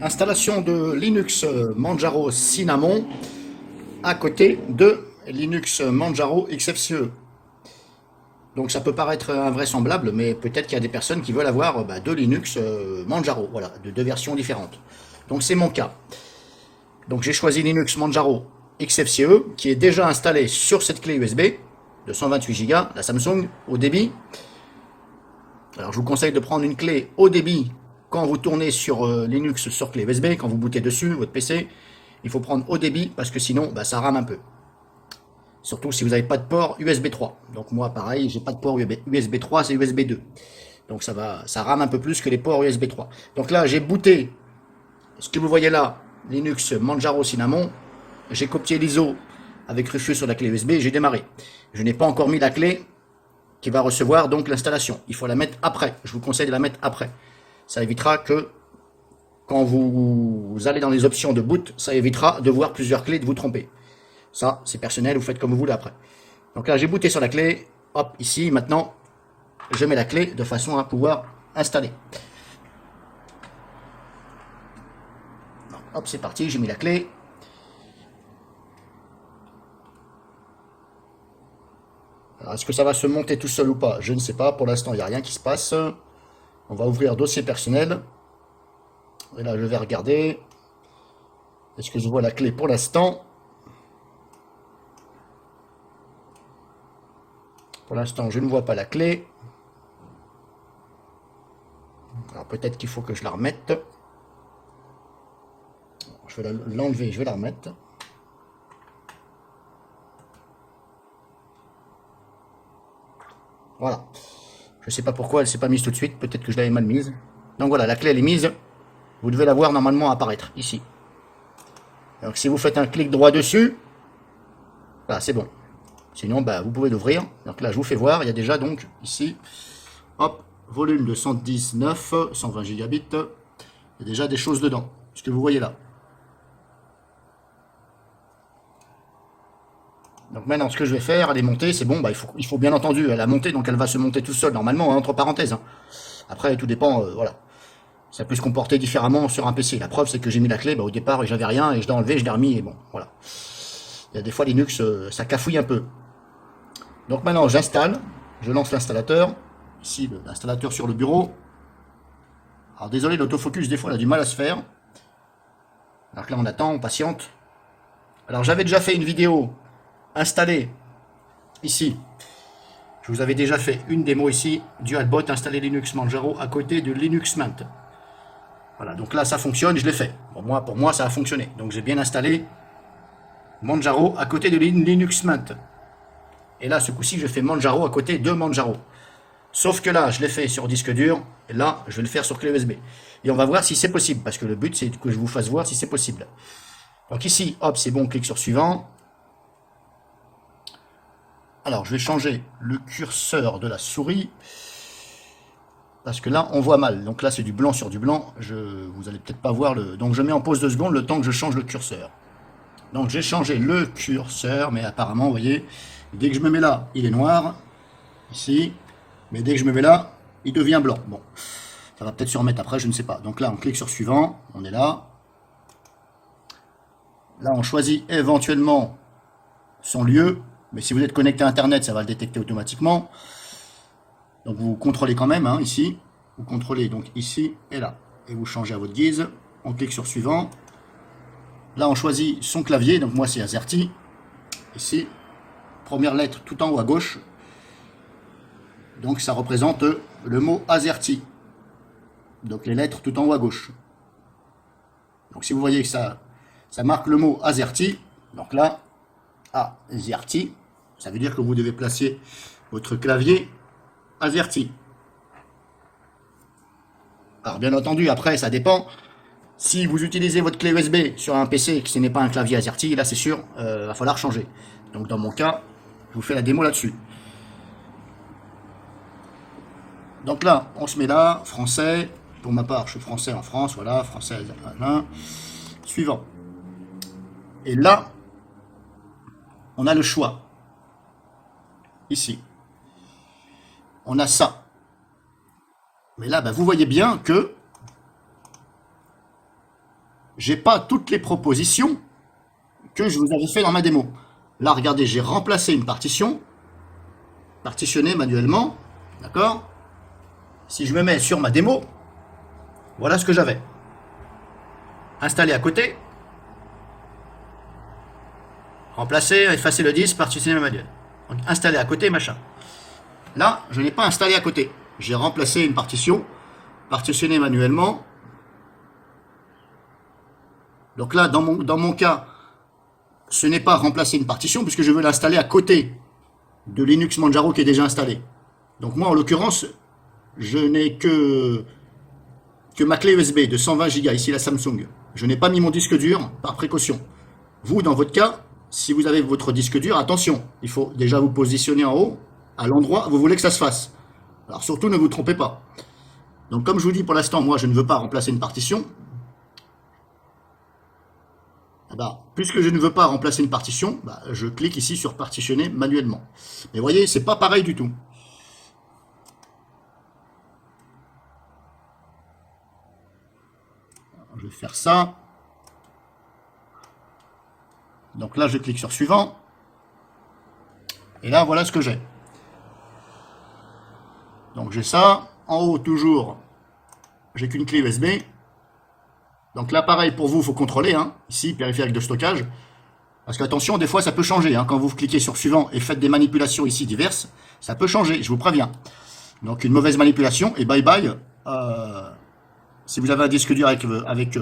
Installation de Linux Manjaro Cinnamon à côté de Linux Manjaro XFCE. Donc ça peut paraître invraisemblable, mais peut-être qu'il y a des personnes qui veulent avoir deux Linux Manjaro, voilà, de deux versions différentes. Donc c'est mon cas. Donc j'ai choisi Linux Manjaro XFCE, qui est déjà installé sur cette clé USB de 128 Go, la Samsung, haut débit. Alors je vous conseille de prendre une clé haut débit quand vous tournez sur Linux sur clé USB, quand vous bootez dessus, votre PC. Il faut prendre haut débit parce que sinon ça rame un peu. Surtout si vous n'avez pas de port USB 3. Donc moi pareil, j'ai pas de port USB 3, c'est USB 2. Donc ça rame un peu plus que les ports USB 3. Donc là j'ai booté ce que vous voyez là, Linux Manjaro Cinnamon. J'ai copié l'ISO avec Rufus sur la clé USB et j'ai démarré. Je n'ai pas encore mis la clé qui va recevoir donc l'installation. Il faut la mettre après. Je vous conseille de la mettre après. Ça évitera que quand vous allez dans les options de boot, ça évitera de voir plusieurs clés et de vous tromper. Ça, c'est personnel, vous faites comme vous voulez après. Donc là, j'ai booté sur la clé. Hop, ici, maintenant, je mets la clé de façon à pouvoir installer. Donc, hop, c'est parti, j'ai mis la clé. Alors, est-ce que ça va se monter tout seul ou pas? Je ne sais pas. Pour l'instant, il n'y a rien qui se passe. On va ouvrir dossier personnel. Et là, je vais regarder. Est-ce que je vois la clé pour l'instant? Pour l'instant, je ne vois pas la clé. Alors peut-être qu'il faut que je la remette. Je vais l'enlever, je vais la remettre. Voilà. Je ne sais pas pourquoi elle ne s'est pas mise tout de suite. Peut-être que je l'avais mal mise. Donc voilà, la clé elle est mise. Vous devez la voir normalement apparaître ici. Donc si vous faites un clic droit dessus, voilà, c'est bon. Sinon, vous pouvez l'ouvrir. Donc là, je vous fais voir. Il y a déjà donc ici, hop, volume de 119, 120 gigabits. Il y a déjà des choses dedans. Ce que vous voyez là. Donc maintenant, ce que je vais faire, elle est montée, c'est bon. Il faut bien entendu la monter, donc elle va se monter tout seul normalement, hein, entre parenthèses. Hein. Après, tout dépend, voilà. Ça peut se comporter différemment sur un PC. La preuve, c'est que j'ai mis la clé, au départ, j'avais rien, et je l'ai enlevé, je l'ai remis, et bon, voilà. Il y a des fois, Linux, ça cafouille un peu. Donc maintenant, j'installe, je lance l'installateur. Ici, l'installateur sur le bureau. Alors désolé, l'autofocus, des fois, il a du mal à se faire. Alors que là, on attend, on patiente. Alors j'avais déjà fait une vidéo installée ici. Je vous avais déjà fait une démo ici, DualBot, installer Linux Manjaro à côté de Linux Mint. Voilà, donc là, ça fonctionne, je l'ai fait. Bon, pour moi, ça a fonctionné. Donc j'ai bien installé Manjaro à côté de Linux Mint. Et là, ce coup-ci, je fais Manjaro à côté de Manjaro. Sauf que là, je l'ai fait sur disque dur, et là, je vais le faire sur clé USB. Et on va voir si c'est possible, parce que le but, c'est que je vous fasse voir si c'est possible. Donc ici, hop, c'est bon, clique sur suivant. Alors, je vais changer le curseur de la souris, parce que là, on voit mal. Donc là, c'est du blanc sur du blanc. Vous allez peut-être pas voir le... Donc je mets en pause 2 secondes le temps que je change le curseur. Donc j'ai changé le curseur, mais apparemment, vous voyez, dès que je me mets là, il est noir, ici. Mais dès que je me mets là, il devient blanc. Bon, ça va peut-être se remettre après, je ne sais pas. Donc là, on clique sur suivant, on est là. Là, on choisit éventuellement son lieu. Mais si vous êtes connecté à Internet, ça va le détecter automatiquement. Donc vous contrôlez quand même, hein, ici. Vous contrôlez donc ici et là. Et vous changez à votre guise. On clique sur suivant. Là, on choisit son clavier. Donc moi, c'est AZERTY. Ici, première lettre tout en haut à gauche. Donc ça représente le mot AZERTY. Donc les lettres tout en haut à gauche. Donc si vous voyez que ça marque le mot AZERTY, donc là, AZERTY, ça veut dire que vous devez placer votre clavier AZERTY. Alors bien entendu, après ça dépend. Si vous utilisez votre clé USB sur un PC et que ce n'est pas un clavier AZERTY, là c'est sûr, va falloir changer. Donc dans mon cas, je vous fais la démo là-dessus. Donc là, on se met là, français. Pour ma part, je suis français en France, voilà, français, suivant. Et là, on a le choix. Ici. On a ça. Mais là, vous voyez bien que j'ai pas toutes les propositions que je vous avais fait dans ma démo. Là, regardez, j'ai remplacé une partition, partitionné manuellement, d'accord? Si je me mets sur ma démo, voilà ce que j'avais. Installé à côté, remplacer, effacer le disque, partitionner manuel. Donc, installé à côté, machin. Là, je n'ai pas installé à côté. J'ai remplacé une partition, partitionné manuellement. Donc là, dans mon cas, ce n'est pas remplacer une partition, puisque je veux l'installer à côté de Linux Manjaro qui est déjà installé. Donc moi, en l'occurrence, je n'ai que ma clé USB de 120 Go, ici la Samsung. Je n'ai pas mis mon disque dur par précaution. Vous, dans votre cas, si vous avez votre disque dur, attention, il faut déjà vous positionner en haut, à l'endroit où vous voulez que ça se fasse. Alors surtout, ne vous trompez pas. Donc comme je vous dis pour l'instant, moi, je ne veux pas remplacer une partition. Ah bah, puisque je ne veux pas remplacer une partition, bah, je clique ici sur partitionner manuellement. Mais vous voyez, c'est pas pareil du tout. Je vais faire ça. Donc là, je clique sur suivant. Et là, voilà ce que j'ai. Donc j'ai ça. En haut, toujours, j'ai qu'une clé USB. Donc là, pareil, pour vous, il faut contrôler. Hein. Ici, périphérique de stockage. Parce qu'attention, des fois, ça peut changer. Hein. Quand vous cliquez sur suivant et faites des manipulations ici diverses, ça peut changer, je vous préviens. Donc une mauvaise manipulation et bye bye. Si vous avez un disque dur avec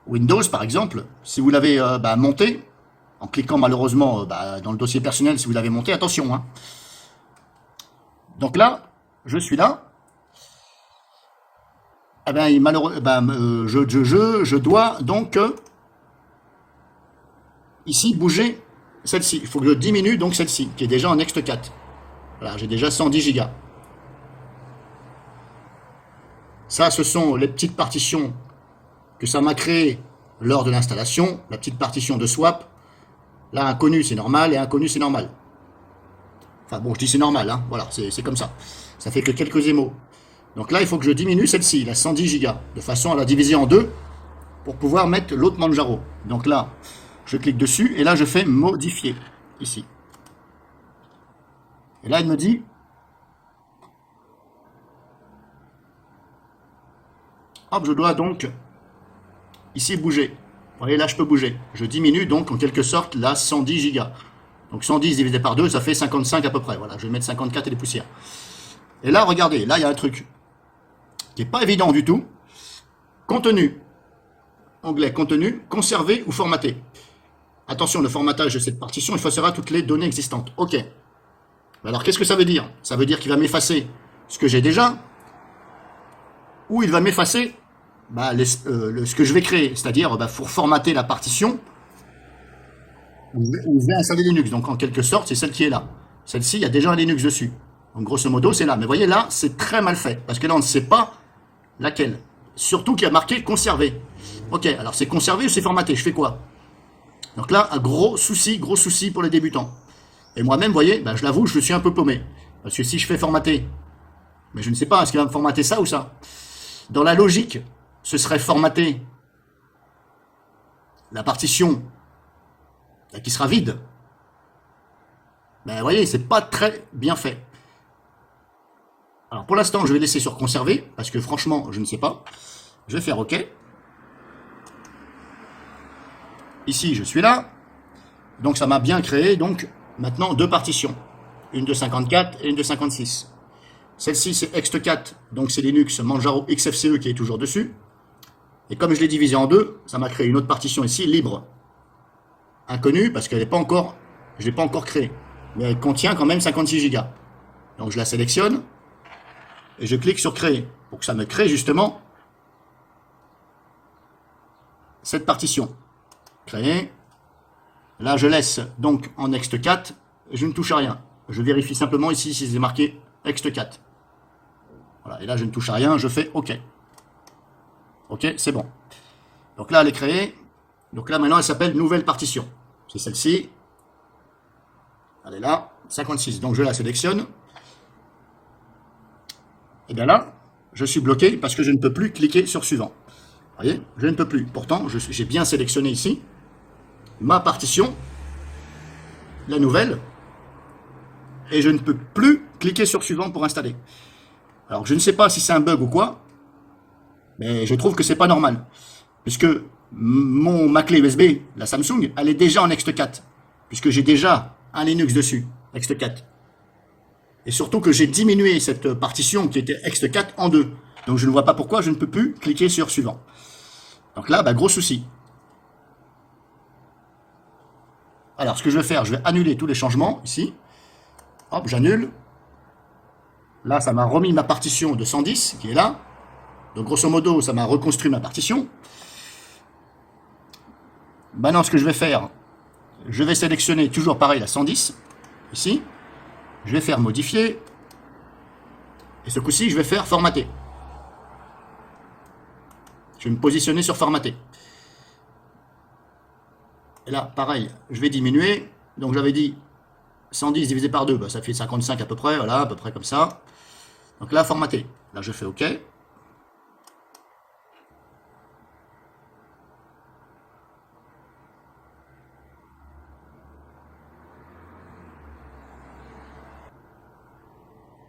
Windows, par exemple, si vous l'avez monté, en cliquant malheureusement dans le dossier personnel, si vous l'avez monté, attention. Hein. Donc là, je suis là. Eh ben, je dois donc ici bouger celle-ci. Il faut que je diminue donc celle-ci, qui est déjà en Next 4. Voilà, j'ai déjà 110 Go. Ça, ce sont les petites partitions que ça m'a créées lors de l'installation. La petite partition de swap. Là, inconnu, c'est normal, et inconnu, c'est normal. Enfin bon, je dis c'est normal, hein. Voilà, c'est comme ça. Ça fait que quelques émaux. Donc là, il faut que je diminue celle-ci, la 110 Go, de façon à la diviser en deux pour pouvoir mettre l'autre Manjaro. Donc là, je clique dessus et là, je fais modifier, ici. Et là, il me dit, hop, je dois donc ici bouger. Vous voyez, là, je peux bouger. Je diminue donc en quelque sorte la 110 Go. Donc 110 divisé par 2, ça fait 55 à peu près. Voilà, je vais mettre 54 et des poussières. Et là, regardez, là, il y a un truc qui n'est pas évident du tout. Contenu. Onglet contenu, conserver ou formater. Attention, le formatage de cette partition effacera toutes les données existantes. OK. Alors, qu'est-ce que ça veut dire? Ça veut dire qu'il va m'effacer ce que j'ai déjà, ou il va m'effacer ce que je vais créer. C'est-à-dire, pour formater la partition, où je vais installer Linux. Donc, en quelque sorte, c'est celle qui est là. Celle-ci, il y a déjà un Linux dessus. Donc, grosso modo, c'est là. Mais vous voyez, là, c'est très mal fait. Parce que là, on ne sait pas laquelle. Surtout qu'il y a marqué conserver. Ok, alors c'est conservé ou c'est formaté? Je fais quoi? Donc là, un gros souci pour les débutants. Et moi-même, vous voyez, je l'avoue, je suis un peu paumé. Parce que si je fais formater, mais je ne sais pas, est-ce qu'il va me formater ça ou ça? Dans la logique, ce serait formater la partition qui sera vide. Mais vous voyez, c'est pas très bien fait. Alors pour l'instant, je vais laisser sur conserver, parce que franchement, je ne sais pas. Je vais faire OK. Ici, je suis là. Donc ça m'a bien créé, donc maintenant deux partitions. Une de 54 et une de 56. Celle-ci, c'est ext4, donc c'est Linux Manjaro XFCE qui est toujours dessus. Et comme je l'ai divisé en deux, ça m'a créé une autre partition ici, libre. Inconnue, parce qu'elle n'est pas encore, je ne l'ai pas encore créée. Mais elle contient quand même 56 Go. Donc je la sélectionne. Et je clique sur créer, pour que ça me crée justement cette partition. Créer. Là, je laisse donc en ext4, et je ne touche à rien. Je vérifie simplement ici si c'est marqué ext4. Voilà, et là, je ne touche à rien, je fais OK. OK, c'est bon. Donc là, elle est créée. Donc là, maintenant, elle s'appelle nouvelle partition. C'est celle-ci. Elle est là, 56. Donc je la sélectionne. Et bien là, je suis bloqué parce que je ne peux plus cliquer sur suivant. Vous voyez, je ne peux plus. Pourtant, j'ai bien sélectionné ici ma partition, la nouvelle, et je ne peux plus cliquer sur suivant pour installer. Alors, je ne sais pas si c'est un bug ou quoi, mais je trouve que c'est pas normal. Puisque ma clé USB, la Samsung, elle est déjà en Ext4. Puisque j'ai déjà un Linux dessus, Ext4. Et surtout que j'ai diminué cette partition qui était Ext4 en deux. Donc je ne vois pas pourquoi je ne peux plus cliquer sur suivant. Donc là, bah, gros souci. Alors, ce que je vais faire, je vais annuler tous les changements, ici. Hop, j'annule. Là, ça m'a remis ma partition de 110, qui est là. Donc, grosso modo, ça m'a reconstruit ma partition. Maintenant, ce que je vais faire, je vais sélectionner toujours pareil la 110, ici. Je vais faire modifier. Et ce coup-ci, je vais faire formater. Je vais me positionner sur formater. Et là, pareil, je vais diminuer. Donc j'avais dit 110 divisé par 2, bah, ça fait 55 à peu près, voilà, à peu près comme ça. Donc là, formater. Là, je fais OK.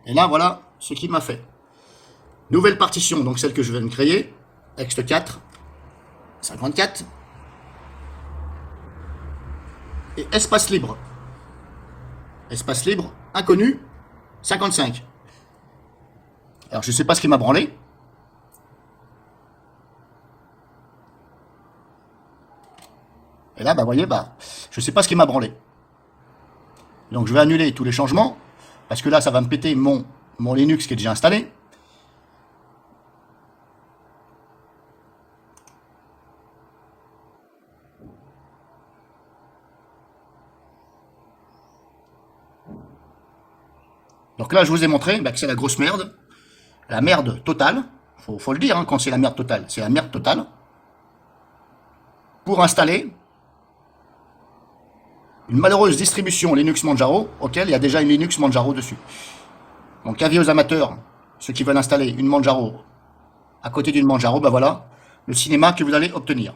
Et là, voilà ce qu'il m'a fait. Nouvelle partition, donc celle que je viens de créer. Ext4, 54. Et espace libre. Espace libre, inconnu, 55. Alors, je ne sais pas ce qui m'a branlé. Et là, bah, vous voyez, bah, je ne sais pas ce qui m'a branlé. Donc, je vais annuler tous les changements. Parce que là, ça va me péter mon Linux qui est déjà installé. Donc là, je vous ai montré bah, que c'est la grosse merde. La merde totale. Faut le dire, hein, quand c'est la merde totale. C'est la merde totale. Pour installer une malheureuse distribution Linux Manjaro, auquel il y a déjà une Linux Manjaro dessus. Donc, avis aux amateurs, ceux qui veulent installer une Manjaro à côté d'une Manjaro, ben voilà, le cinéma que vous allez obtenir.